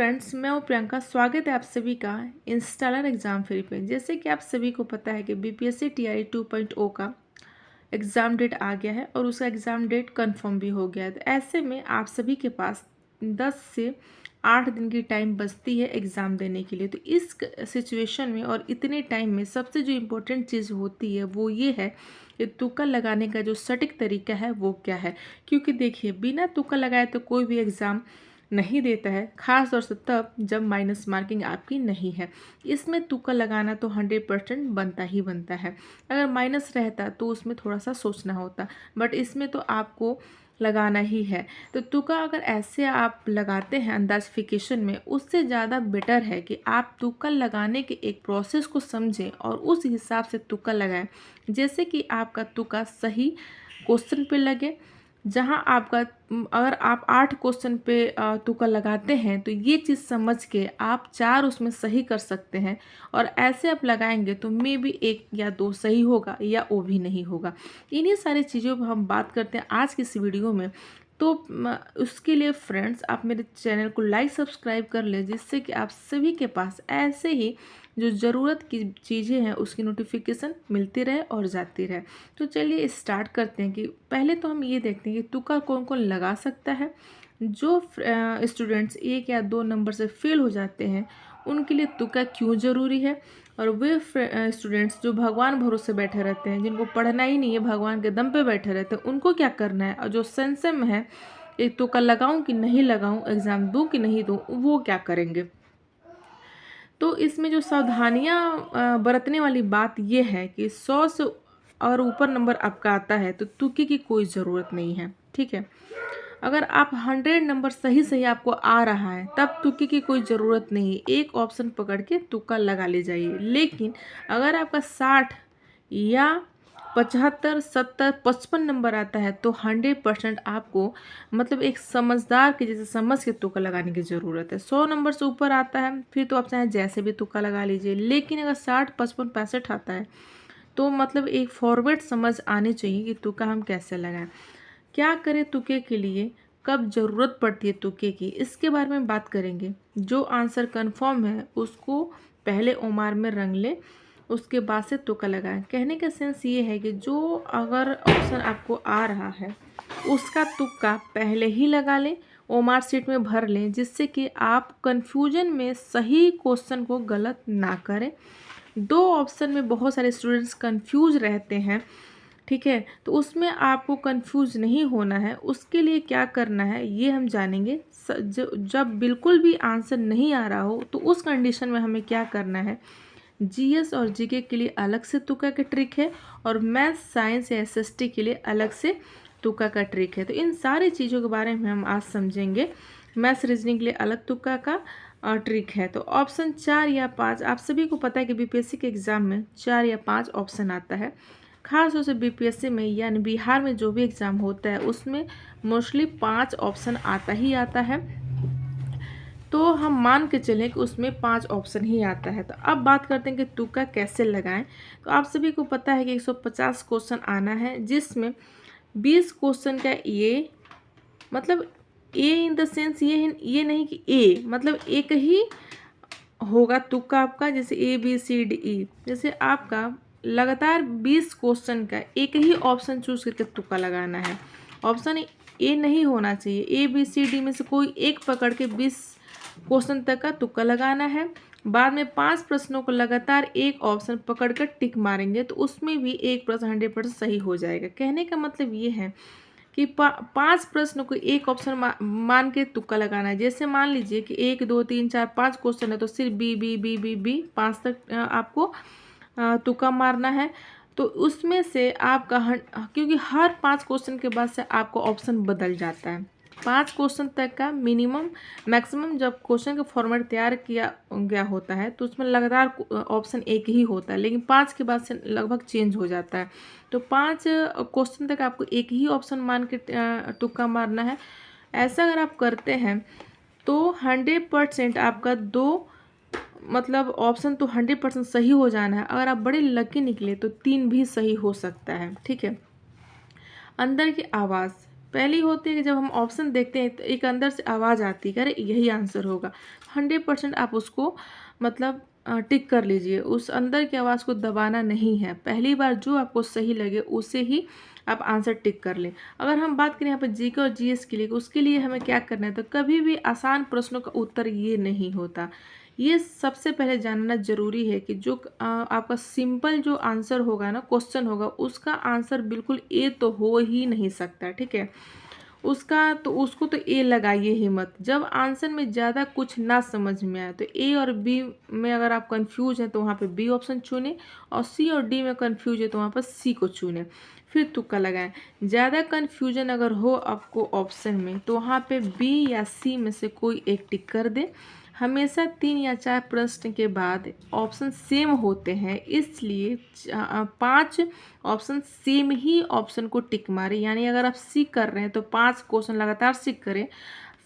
Friends, मैं हूँ प्रियंका। स्वागत है आप सभी का इंस्टॉलर एग्ज़ाम फ्री पे। जैसे कि आप सभी को पता है कि बीपीएससी टीआरई 2.0 का एग्ज़ाम डेट आ गया है और उसका एग्ज़ाम डेट कंफर्म भी हो गया है। तो ऐसे में आप सभी के पास 10 से 8 दिन की टाइम बचती है एग्ज़ाम देने के लिए। तो इस सिचुएशन में और इतने टाइम में सबसे जो इम्पोर्टेंट चीज़ होती है वो ये है कि तुक्का लगाने का जो सटीक तरीका है वो क्या है। क्योंकि देखिए, बिना तुक्का लगाए तो कोई भी एग्ज़ाम नहीं देता है, खास तौर से तब जब माइनस मार्किंग आपकी नहीं है। इसमें तुक्का लगाना तो 100% बनता ही बनता है। अगर माइनस रहता तो उसमें थोड़ा सा सोचना होता, बट इसमें तो आपको लगाना ही है। तो तुक्का अगर ऐसे आप लगाते हैं अंदाजिफिकेशन में, उससे ज़्यादा बेटर है कि आप तुक्का लगाने के एक प्रोसेस को समझें और उस हिसाब से तुक्का लगाएं। जैसे कि आपका तुक्का सही क्वेश्चन पे लगे। जहाँ आपका अगर आप 8 क्वेश्चन पे तुक्का लगाते हैं तो ये चीज़ समझ के आप 4 उसमें सही कर सकते हैं, और ऐसे आप लगाएंगे तो मे बी 1 या 2 सही होगा या वो भी नहीं होगा। इन्हीं सारी चीज़ों पर हम बात करते हैं आज की इस वीडियो में। तो उसके लिए फ्रेंड्स, आप मेरे चैनल को लाइक सब्सक्राइब कर लें, जिससे कि आप सभी के पास ऐसे ही जो ज़रूरत की चीज़ें हैं उसकी नोटिफिकेशन मिलती रहे और जाती रहे। तो चलिए स्टार्ट करते हैं कि पहले तो हम ये देखते हैं कि तुक्का कौन कौन लगा सकता है। जो स्टूडेंट्स 1 या 2 नंबर से फेल हो जाते हैं उनके लिए तुक्का क्यों ज़रूरी है, और वे स्टूडेंट्स जो भगवान भरोसे बैठे रहते हैं, जिनको पढ़ना ही नहीं है, भगवान के दम पे बैठे रहते हैं, उनको क्या करना है, और जो संशय में है एक तुक्का लगाऊं कि नहीं लगाऊं, एग्ज़ाम दूं कि नहीं दूं, वो क्या करेंगे। तो इसमें जो सावधानियां बरतने वाली बात ये है कि 100 से और ऊपर नंबर आपका आता है तो तुक्के की कोई ज़रूरत नहीं है, ठीक है। अगर आप 100 नंबर सही सही आपको आ रहा है तब तुक्के की कोई ज़रूरत नहीं है, एक ऑप्शन पकड़ के तुक्का लगा ले जाइए। लेकिन अगर आपका 60 या 75, 70, 55 नंबर आता है तो 100% आपको मतलब एक समझदार के जैसे समझ के तुक्का लगाने की ज़रूरत है। 100 नंबर से ऊपर आता है फिर तो आप चाहे जैसे भी तुक्का लगा लीजिए। लेकिन अगर 60, 55, 65 आता है तो मतलब एक फॉरवर्ड समझ आनी चाहिए कि तुक्का हम कैसे लगाएं, क्या करें तुक्के के लिए, कब ज़रूरत पड़ती है तुक्के की, इसके बारे में बात करेंगे। जो आंसर कंफर्म है उसको पहले ओमार में रंग ले, उसके बाद से तुक्का लगाएं। कहने का सेंस ये है कि जो अगर ऑप्शन आपको आ रहा है उसका तुक्का पहले ही लगा लें, ओमार सीट में भर लें, जिससे कि आप कन्फ्यूजन में सही क्वेश्चन को गलत ना करें। 2 ऑप्शन में बहुत सारे स्टूडेंट्स कंफ्यूज रहते हैं, ठीक है। तो उसमें आपको कंफ्यूज नहीं होना है। उसके लिए क्या करना है ये हम जानेंगे। जब बिल्कुल भी आंसर नहीं आ रहा हो तो उस कंडीशन में हमें क्या करना है। जीएस और जीके के लिए अलग से तुक्का का ट्रिक है, और मैथ, साइंस या एसएसटी के लिए अलग से तुक्का का ट्रिक है। तो इन सारी चीज़ों के बारे में हम आज समझेंगे। मैथ्स, रीजनिंग के लिए अलग तुक्का का ट्रिक है। तो ऑप्शन 4 या 5, आप सभी को पता है कि बीपीएससी के एग्ज़ाम में 4 या 5 ऑप्शन आता है। खास तौर से बीपीएससी में यानी बिहार में जो भी एग्ज़ाम होता है उसमें मोस्टली 5 ऑप्शन आता ही आता है। तो हम मान के चलें कि उसमें 5 ऑप्शन ही आता है। तो अब बात करते हैं कि तुक्का कैसे लगाएं। तो आप सभी को पता है कि 150 क्वेश्चन आना है, जिसमें 20 क्वेश्चन का ये मतलब ए इन द सेंस ये नहीं कि ए मतलब एक ही होगा तुक्का आपका, जैसे A B C D E. जैसे आपका लगातार 20 क्वेश्चन का एक ही ऑप्शन चूज करके तुक्का लगाना है। ऑप्शन ए नहीं होना चाहिए, ए बी सी डी में से कोई एक पकड़ के 20 क्वेश्चन तक का तुक्का लगाना है। बाद में 5 प्रश्नों को लगातार एक ऑप्शन पकड़ कर टिक मारेंगे तो उसमें भी एक प्रश्न 100% सही हो जाएगा। कहने का मतलब ये है कि 5 प्रश्न को एक ऑप्शन मान के तुक्का लगाना है। जैसे मान लीजिए कि 1 2 3 4 5 क्वेश्चन है तो सिर्फ B B B B B 5 तक आपको तुक्का मारना है। तो उसमें से आपका क्योंकि हर 5 क्वेश्चन के बाद से आपको ऑप्शन बदल जाता है। 5 क्वेश्चन तक का मिनिमम मैक्सिमम जब क्वेश्चन का फॉर्मेट तैयार किया गया होता है तो उसमें लगातार ऑप्शन एक ही होता है, लेकिन 5 के बाद से लगभग चेंज हो जाता है। तो 5 क्वेश्चन तक आपको एक ही ऑप्शन मान के तुक्का मारना है। ऐसा अगर आप करते हैं तो 100% आपका 2 मतलब ऑप्शन तो 100% सही हो जाना है। अगर आप बड़े लकी निकले तो 3 भी सही हो सकता है, ठीक है। अंदर की आवाज़, पहली होती है कि जब हम ऑप्शन देखते हैं तो एक अंदर से आवाज़ आती है कि अरे यही आंसर होगा। 100% आप उसको मतलब टिक कर लीजिए, उस अंदर की आवाज़ को दबाना नहीं है। पहली बार जो आपको सही लगे उसे ही आप आंसर टिक कर लें। अगर हम बात करें यहाँ पर जीके और जीएस के लिए, उसके लिए हमें क्या करना है, तो कभी भी आसान प्रश्नों का उत्तर ये नहीं होता। ये सबसे पहले जानना ज़रूरी है कि जो आपका सिंपल जो आंसर होगा ना, क्वेश्चन होगा, उसका आंसर बिल्कुल ए तो हो ही नहीं सकता, ठीक है। उसको तो ए लगाइए ही मत। जब आंसर में ज़्यादा कुछ ना समझ में आए तो ए और बी में अगर आप कंफ्यूज हैं तो वहाँ पे बी ऑप्शन चुनें, और सी और डी में कंफ्यूज है तो वहाँ पर सी को चुनें, फिर तुक्का लगाएं। ज़्यादा कन्फ्यूजन अगर हो आपको ऑप्शन में तो वहाँ पे बी या सी में से कोई एक टिक कर दें। हमेशा 3 या 4 प्रश्न के बाद ऑप्शन सेम होते हैं, इसलिए 5 ऑप्शन सेम ही ऑप्शन को टिक मारें। यानी अगर आप सी कर रहे हैं तो 5 क्वेश्चन लगातार सी करें,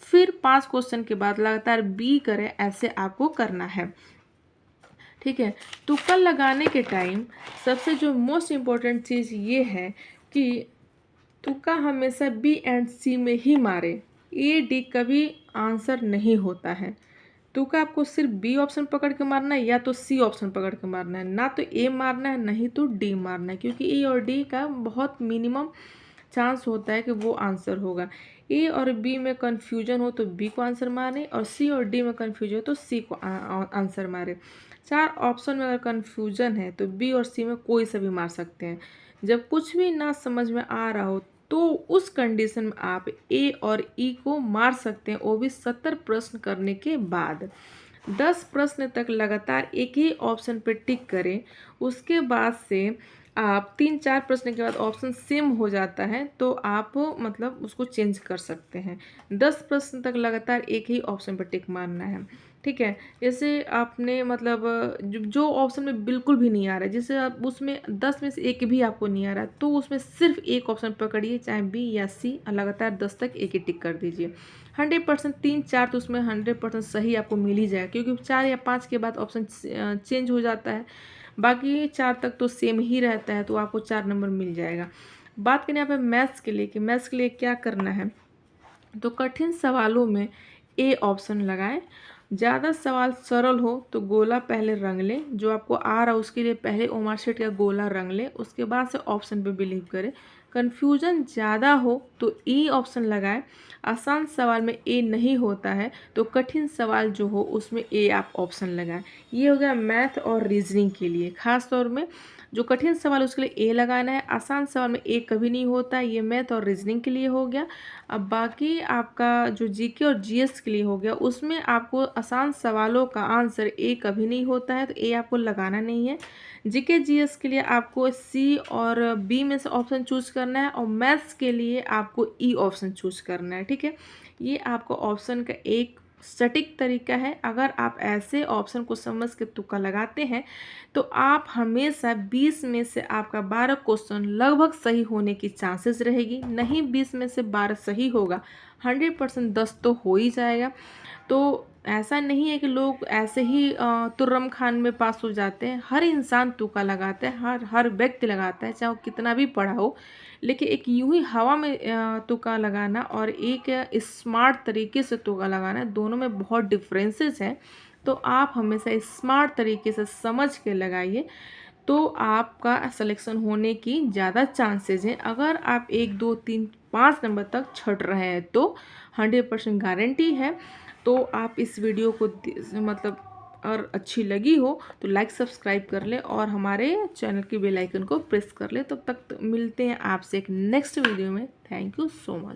फिर 5 क्वेश्चन के बाद लगातार बी करें, ऐसे आपको करना है, ठीक है। तुक्का लगाने के टाइम सबसे जो मोस्ट इम्पोर्टेंट चीज़ ये है कि तुक्का हमेशा बी एंड सी में ही मारे, ए डी कभी आंसर नहीं होता है। तुक्का आपको सिर्फ बी ऑप्शन पकड़ के मारना है या तो सी ऑप्शन पकड़ के मारना है, ना तो ए मारना है नहीं तो डी मारना है, क्योंकि ए और डी का बहुत मिनिमम चांस होता है कि वो आंसर होगा। ए और बी में कन्फ्यूजन हो तो बी को आंसर मारें, और सी और डी में कन्फ्यूजन हो तो सी को आंसर मारें। 4 ऑप्शन में अगर कन्फ्यूजन है तो बी और सी में कोई सा भी मार सकते हैं। जब कुछ भी ना समझ में आ रहा हो तो उस कंडीशन में आप ए और ई को मार सकते हैं, वो भी 70 प्रश्न करने के बाद। 10 प्रश्न तक लगातार एक ही ऑप्शन पर टिक करें, उसके बाद से आप 3-4 प्रश्न के बाद ऑप्शन सेम हो जाता है तो आप मतलब उसको चेंज कर सकते हैं। 10 प्रश्न तक लगातार एक ही ऑप्शन पर टिक मारना है, ठीक है। जैसे आपने मतलब जो ऑप्शन में बिल्कुल भी नहीं आ रहा है, जैसे आप उसमें 10 में से एक भी आपको नहीं आ रहा है, तो उसमें सिर्फ एक ऑप्शन पकड़िए, चाहे बी या सी, लगातार 10 तक एक ही टिक कर दीजिए। 100% 3-4 तो उसमें 100% सही आपको मिल ही जाएगा, क्योंकि 4 या 5 के बाद ऑप्शन चेंज हो जाता है। बाकी 4 तक तो सेम ही रहता है, तो आपको 4 नंबर मिल जाएगा। बात करें यहाँ पे मैथ्स के लिए कि मैथ्स के लिए क्या करना है, तो कठिन सवालों में ए ऑप्शन लगाएं। ज़्यादा सवाल सरल हो तो गोला पहले रंग लें, जो आपको आ रहा है उसके लिए पहले ओमार शीट का गोला रंग लें, उसके बाद से ऑप्शन पे बिलीव करें। कन्फ्यूजन ज़्यादा हो तो ई ऑप्शन लगाएं। आसान सवाल में ए नहीं होता है तो कठिन सवाल जो हो उसमें ए आप ऑप्शन लगाएं। ये हो गया मैथ और रीजनिंग के लिए। खास तौर में जो कठिन सवाल उसके लिए ए लगाना है, आसान सवाल में ए कभी नहीं होता, ये मैथ और रीजनिंग के लिए हो गया। अब बाकी आपका जो जीके और जीएस के लिए हो गया, उसमें आपको आसान सवालों का आंसर ए कभी नहीं होता है तो ए आपको लगाना नहीं है। जीके जीएस के लिए आपको सी और बी में से ऑप्शन चूज करना है, और मैथ्स के लिए आपको ई ऑप्शन चूज करना है, ठीक है। ये आपको ऑप्शन का एक सटीक तरीका है। अगर आप ऐसे ऑप्शन को समझ के तुक्का लगाते हैं तो आप हमेशा 20 में से आपका 12 क्वेश्चन लगभग सही होने की चांसेस रहेगी। नहीं 20 में से 12 सही होगा, 100% 10 तो हो ही जाएगा। तो ऐसा नहीं है कि लोग ऐसे ही तुर्रम खान में पास हो जाते हैं। हर इंसान तुक्का लगाता है, हर व्यक्ति लगाता है, चाहे वो कितना भी पढ़ा हो। लेकिन एक यूं ही हवा में तुक्का लगाना और एक स्मार्ट तरीके से तुक्का लगाना, दोनों में बहुत डिफरेंसेस हैं। तो आप हमेशा स्मार्ट तरीके से समझ के लगाइए, तो आपका सिलेक्शन होने की ज़्यादा चांसेस हैं। अगर आप 1 2 3 5 नंबर तक छट रहे हैं तो 100% गारंटी है। तो आप इस वीडियो को मतलब और अच्छी लगी हो तो लाइक सब्सक्राइब कर ले और हमारे चैनल की बेल आइकन को प्रेस कर ले। तब तक मिलते हैं आपसे एक नेक्स्ट वीडियो में। Thank you so much.